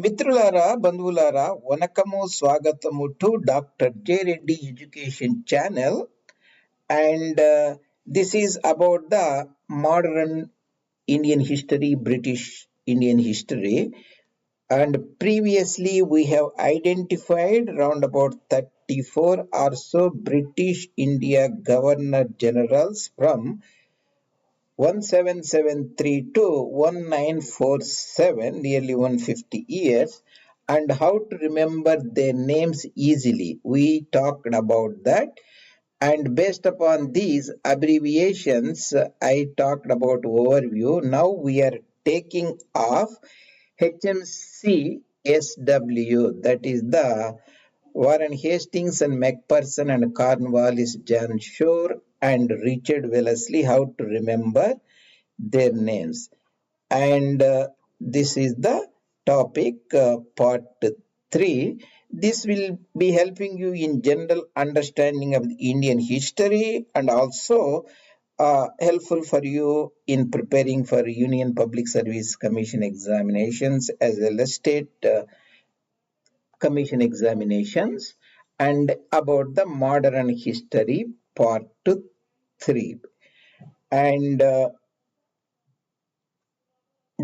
మిత్రులారా, బంధువులారా, వనకము, స్వాగతము to doctor J. Reddy Education Channel. And this is about the modern Indian history, British Indian history. And previously we have identified around about 34 or so British India Governor Generals from 1773 to 1947, nearly 150 years, and how to remember their names easily. We talked about that, and based upon these abbreviations, I talked about overview. Now we are taking off HMCSW, that is the Warren Hastings and MacPherson and Cornwallis John Shore and Richard Wellesley, how to remember their names. And this is the topic, part 3. This will be helping you in general understanding of the Indian history and also helpful for you in preparing for Union Public Service Commission examinations as well as state commission examinations, and about the modern history part 3. And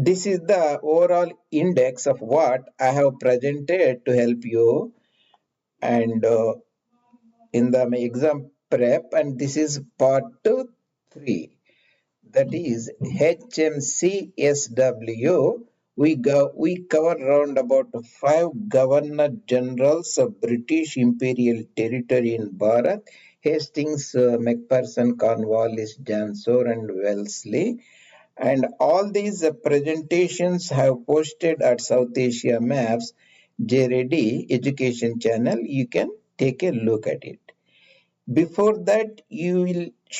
this is the overall index of what I have presented to help you, and in the exam prep, and this is part 3, that is HMCSW. We cover around about 5 governor generals of British Imperial Territory in Bharat: Hastings, MacPherson, Cornwallis, Jansor, and Wellesley. And all these presentations have posted at South Asia Maps J. Reddy Education Channel. You can take a look at it. Before that,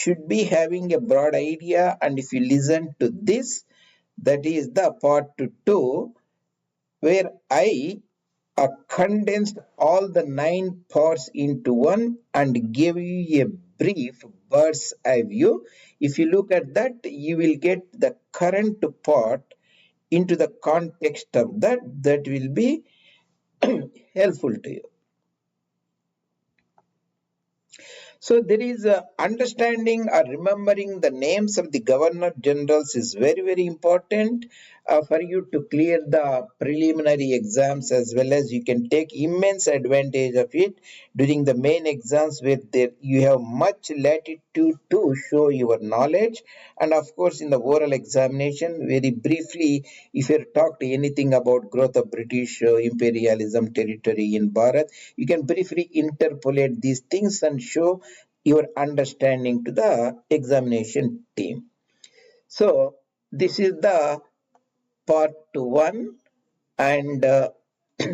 should be having a broad idea, and if you listen to this, that is the part 2, where I condensed all the 9 parts into one and gave you a brief bird's eye view. If you look at that, you will get the current part into the context of that will be helpful to you. So there is understanding or remembering the names of the governor generals is very, very important for you to clear the preliminary exams, as well as you can take immense advantage of it during the main exams, where you have much latitude to show your knowledge. And of course, in the oral examination, very briefly, if you talk to anything about growth of British imperialism territory in Bharat, you can briefly interpolate these things and show your understanding to the examination team. So this is the part 1, and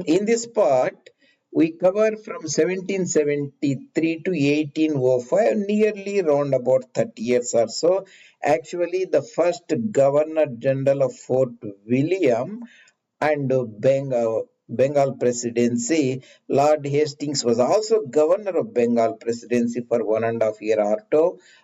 in this part we cover from 1773 to 1805, nearly round about 30 years or so. Actually, the first governor general of Fort William and Bengal presidency, Lord Hastings was also governor of Bengal presidency for 1.5 years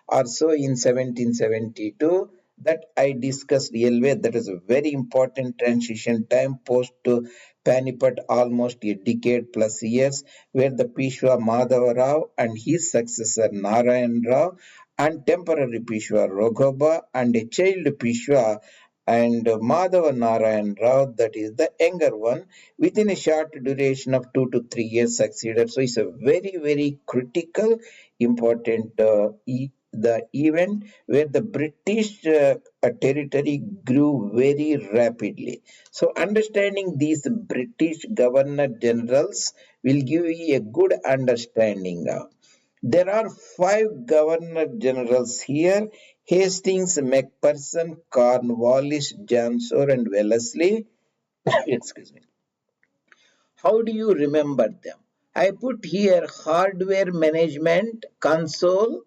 or so in 1772. That I discussed railway. That is a very important transition time post to Panipat, almost a decade plus years, where the Peshwa Madhava Rao and his successor Narayan Rao and temporary Peshwa Raghoba and a child Peshwa and Madhava Narayan Rao, that is the younger one, within a short duration of 2 to 3 years succeeded. So it's a very, very critical, important the event where the British territory grew very rapidly. So understanding these British governor generals will give you a good understanding. There are 5 governor generals here: Hastings, MacPherson, Cornwallis, Jansor, and Wellesley. Excuse me. How do you remember them? I put here hardware management console,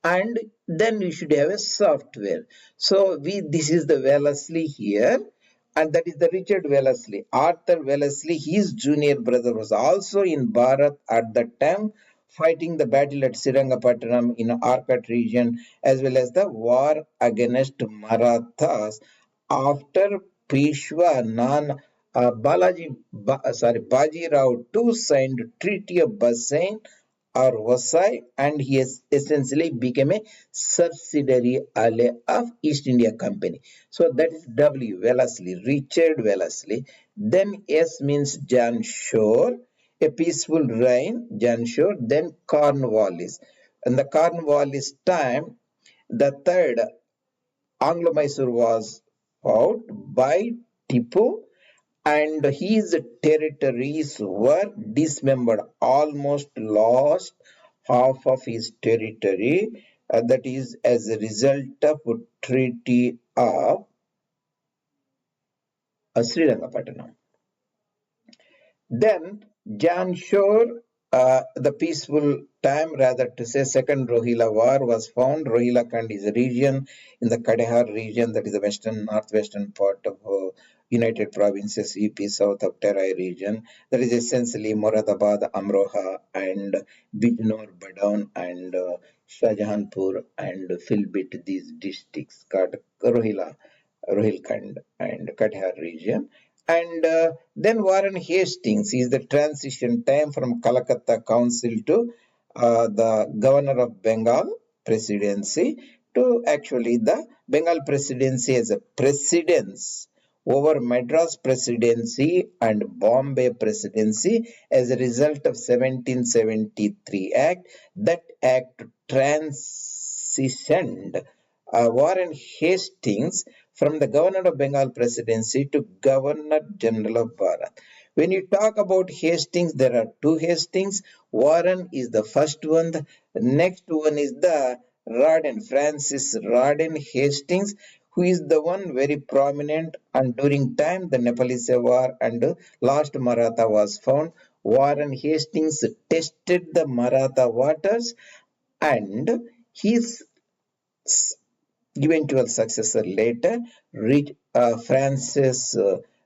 and then we should have a software. So this is the Wellesley here, and that is the Richard Wellesley. Arthur Wellesley, his junior brother, was also in Bharat at that time, fighting the battle at Srirangapatnam in Arcot region, as well as the war against Marathas after Peshwa Baji Rao too signed Treaty of Bassein or Vasai, and he has essentially became a subsidiary ally of East India Company. So that is W, Wellesley, Richard Wellesley. Then S means John Shore, a peaceful reign, John Shore. Then Cornwallis. In the Cornwallis time, the third Anglo-Mysore was fought by Tipu, and his territories were dismembered, almost lost half of his territory. That is as a result of Treaty of Srirangapatnam. Then Jan Shore, the peaceful time, rather to say, Second Rohilla War was found. Rohilakand is a region in the Kadehar region, that is the western, northwestern part of United Provinces, UP, south of Terai region. That is essentially Moradabad, Amroha, and Bijnor, Badaun, and Shahjahanpur, and Filbit, these districts called Rohilkhand and Kadehar region. And then Warren Hastings is the transition time from Calcutta Council to the Governor of Bengal presidency to actually the Bengal presidency as a precedence over Madras presidency and Bombay presidency as a result of 1773 Act. That act transitioned Warren Hastings from the Governor of Bengal presidency to Governor General of Bharat. When you talk about Hastings, there are two Hastings. Warren is the first one. The next one is the Rawdon, Francis Rawdon Hastings, who is the one very prominent, and during time the Nepalese war and last Maratha was found. Warren Hastings tested the Maratha waters, and his eventual successor later, Francis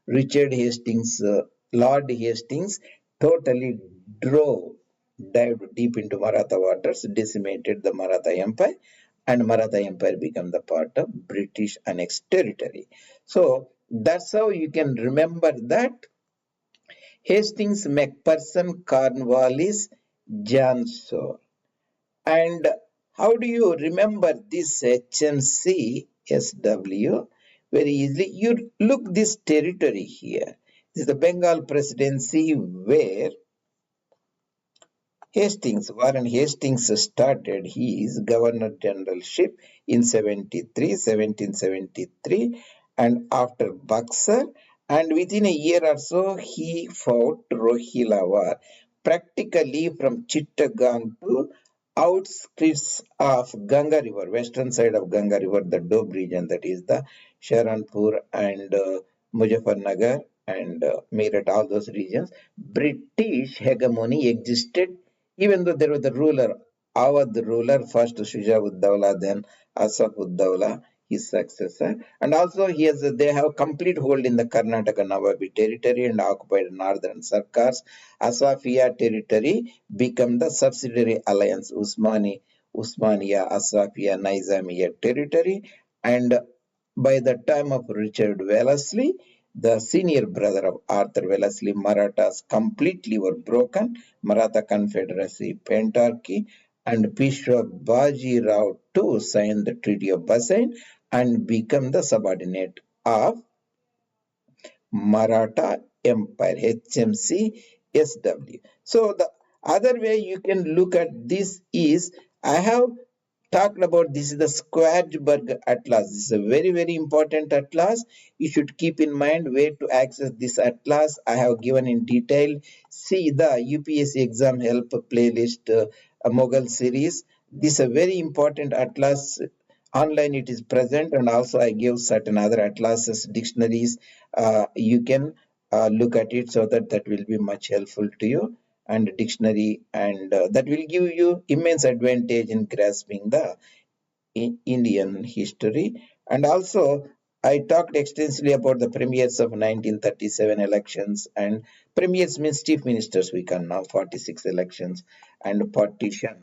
Richard Hastings, Lord Hastings, totally dived deep into Maratha waters, decimated the Maratha Empire, and Maratha Empire became the part of British annexed territory. So that's how you can remember that Hastings, McPherson, Cornwallis, Jansor. And how do you remember this HMC SW? Very easily. You look this territory here. This is the Bengal presidency where Warren Hastings started his governor generalship in 1773, and after Buxar, and within a year or so, he fought Rohilla War, practically from Chittagong to outskirts of Ganga River, western side of Ganga River, the Doab region, that is the Sharanpur and Muzaffarnagar and Meerut, all those regions. British hegemony existed even though there was the ruler, Awadh ruler, first Shujauddaulah, then Asafuddaulah, his successor. And also they have complete hold in the Karnataka Nawabi territory and occupied northern Sarkars. Asafia territory became the subsidiary alliance, Usmania, Asafia, Nizamiya territory. And by the time of Richard Wellesley, the senior brother of Arthur Wellesley, Marathas completely were broken. Maratha Confederacy Pentarchy, and Pishwa Baji Rao too signed the Treaty of Bassein and became the subordinate of Maratha Empire, HMC SW. So the other way you can look at this is, I have talked about, this is the Squaresburg Atlas. This is a very, very important atlas. You should keep in mind where to access this atlas. I have given in detail. See the UPSC exam help playlist, Mughal series. This is a very important atlas. Online it is present, and also I give certain other atlases, dictionaries. You can look at it, so that will be much helpful to you, and dictionary, and that will give you immense advantage in grasping the Indian history. And also I talked extensively about the premiers of 1937 elections, and premiers means chief ministers, we can now 46 elections, and partition.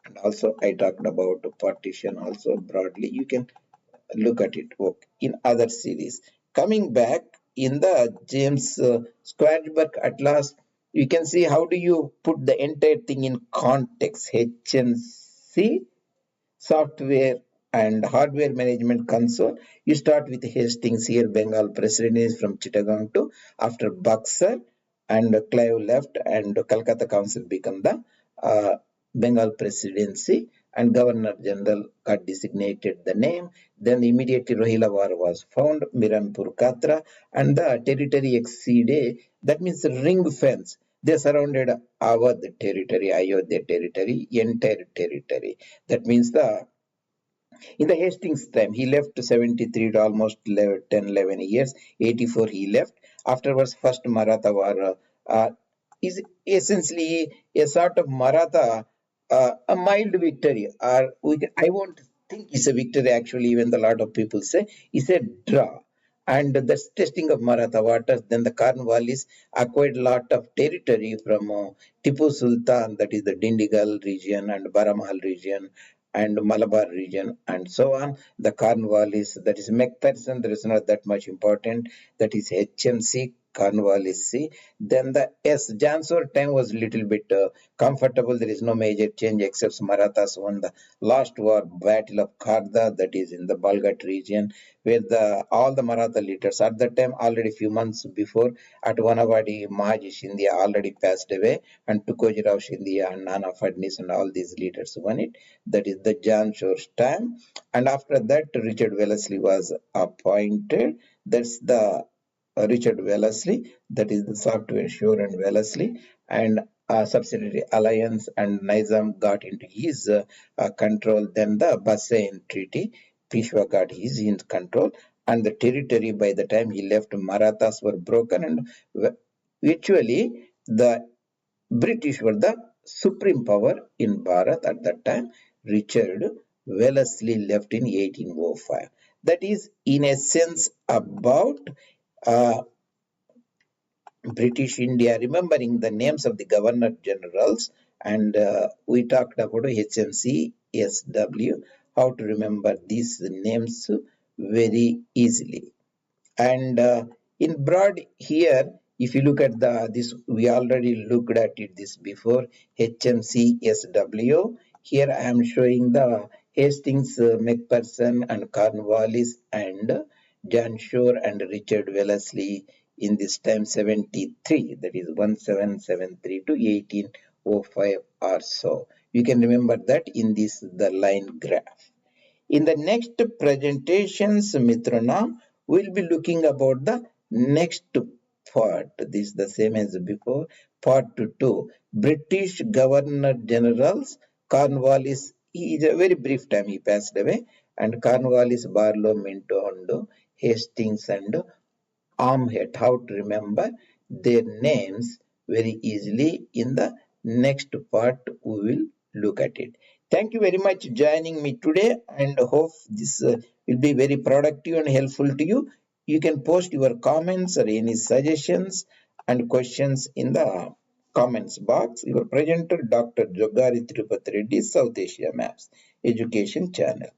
And also I talked about partition also broadly. You can look at it in other series. Coming back, in the James Squareberg Atlas, you can see how do you put the entire thing in context. HMC software and hardware management console. You start with Hastings here, Bengal President is from Chittagong to after Buxar and Clive left and Calcutta Council become the Bengal Presidency and Governor General got designated the name. Then immediately Rohila War was found, Miranpur Katra, and the territory exceeded, that means ring fence. They surrounded Awadh territory, Ayodhya territory, entire territory. That means the in the Hastings time, he left 73 to almost 11, 10, 11 years. 84 he left. Afterwards, first Maratha war is essentially a sort of Maratha, a mild victory. Or I won't think it's a victory actually, even the lot of people say it's a draw. And the testing of Maratha waters, then the Cornwallis acquired lot of territory from Tipu Sultan, that is the Dindigal region and Baramahal region and Malabar region and so on. The Cornwallis, that is McPherson, there is not that much important, that is HMC, Cornwallis C. Then the S, Jansor time was little bit comfortable, there is no major change except Marathas won the last war, Battle of Khurda, that is in the Balghat region, where all the Maratha leaders at that time, already few months before, at Vanavadi, Mahaji Scindia already passed away, and Tukojirao Scindia and Nana Fadnis and all these leaders won it. That is the John Shore's time. And after that, Richard Wellesley was appointed. That's the Richard Wellesley, that is the software Shore and Wellesley, and subsidiary Alliance and Nizam got into his control. Then the Bassein Treaty, Peshwa got his in control, and the territory by the time he left, Marathas were broken, and virtually the British were the supreme power in Bharat at that time. Richard Wellesley left in 1805. That is, in a sense, about uh, British India, remembering the names of the governor generals, and we talked about HMC, SW, how to remember these names very easily. And in broad here, if you look at this, we already looked at it this before, HMCSW. Here I am showing the Hastings, McPherson and Cornwallis and John Shore and Richard Wellesley in this time 73, that is 1773 to 1805 or so. You can remember that in this the line graph. In the next presentations, Mitrana, we'll be looking about the next part. This is the same as before. Part 2. British Governor Generals. Cornwallis, he is a very brief time he passed away. And Cornwallis, Barlow, Minto, and Hastings and Armhead. How to remember their names very easily. In the next part, we will look at it. Thank you very much joining me today, and hope this will be very productive and helpful to you. You can post your comments or any suggestions and questions in the comments box. Your presenter, Dr. Jogari Tirupati Reddy, South Asia Maps Education Channel.